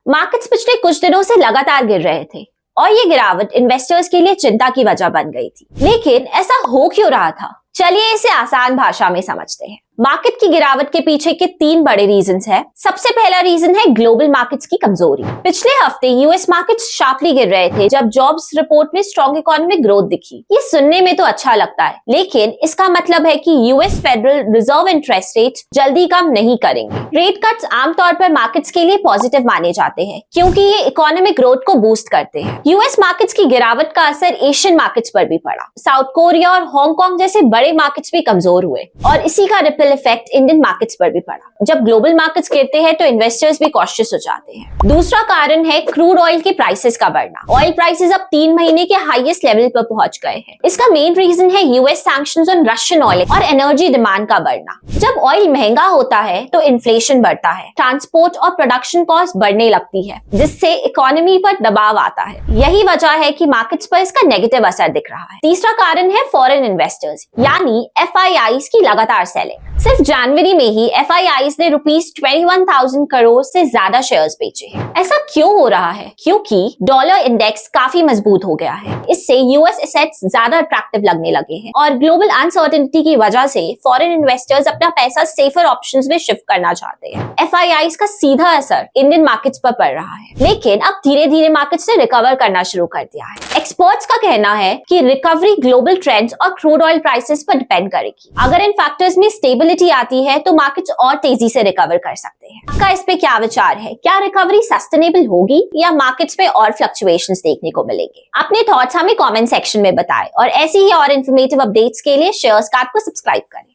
Markets पिछले कुछ दिनों से लगातार गिर रहे थे और ये गिरावट इन्वेस्टर्स के लिए चिंता की वजह बन गई थी। लेकिन ऐसा हो क्यों रहा था? चलिए इसे आसान भाषा में समझते हैं। मार्केट की गिरावट के पीछे के 3 बड़े रीजंस हैं। सबसे पहला रीजन है ग्लोबल मार्केट्स की कमजोरी। पिछले हफ्ते यूएस मार्केट्स शार्पली गिर रहे थे जब जॉब्स रिपोर्ट में स्ट्रॉन्ग इकोनॉमिक ग्रोथ दिखी। ये सुनने में तो अच्छा लगता है, लेकिन इसका मतलब है कि US federal reserve interest rate जल्दी कम नहीं करेंगे। रेट कट्स आमतौर पर मार्केट्स के लिए पॉजिटिव माने जाते हैं क्योंकि ये इकोनॉमिक ग्रोथ को बूस्ट करते हैं। यूएस मार्केट्स की गिरावट का असर एशियन मार्केट्स पर भी पड़ा। साउथ कोरिया और हांगकांग जैसे बड़े मार्केट्स भी कमजोर हुए और इसी का रिपल इफेक्ट इंडियन मार्केट्स पर भी पड़ा। जब ग्लोबल मार्केट्स गिरते हैं तो इन्वेस्टर्स भी कॉशियस हो जाते हैं। दूसरा कारण है क्रूड ऑयल के प्राइसेस का बढ़ना। ऑयल प्राइसेस अब 3 महीने के हाईएस्ट लेवल पर पहुंच गए हैं। इसका मेन रीजन है US sanctions on Russian oil और एनर्जी डिमांड का बढ़ना। जब ऑयल महंगा होता है तो इन्फ्लेशन बढ़ता है, ट्रांसपोर्ट और प्रोडक्शन कॉस्ट बढ़ने लगती है, जिससे इकोनॉमी पर दबाव आता है। यही वजह है कि मार्केट्स पर इसका नेगेटिव असर दिख रहा है। तीसरा कारण है फॉरेन इन्वेस्टर्स यानी एफआईआईज की लगातार सेलिंग। सिर्फ जनवरी में ही एफआईआईज ने ₹21,000 करोड़ से ज्यादा शेयर्स बेचे हैं। ऐसा क्यों हो रहा है? क्योंकि डॉलर इंडेक्स काफी मजबूत हो गया है। इससे यूएस एसेट्स ज्यादा अट्रैक्टिव लगने लगे हैं और ग्लोबल अनसर्टेनिटी की वजह से फॉरेन इन्वेस्टर्स अपना पैसा सेफर ऑप्शंस में शिफ्ट करना चाहते हैं। एफआईआईज का सीधा असर इंडियन मार्केट्स पर पड़ रहा है, लेकिन अब धीरे धीरे मार्केट्स ने रिकवर करना शुरू कर दिया है। एक्सपर्ट्स का कहना है कि रिकवरी ग्लोबल ट्रेंड्स और क्रूड ऑयल प्राइसेस पर डिपेंड करेगी। अगर इन फैक्टर्स में स्टेबिलिटी आती है तो मार्केट्स और तेजी से रिकवर कर सकते हैं। आपका इस पे क्या विचार है? क्या रिकवरी सस्टेनेबल होगी या मार्केट्स में और फ्लक्चुएशंस देखने को मिलेंगे? अपने थॉट्स हमें कमेंट सेक्शन में बताएं और ऐसी ही और इन्फॉर्मेटिव अपडेट्स के लिए शेयर्स कार्ड को सब्सक्राइब करें।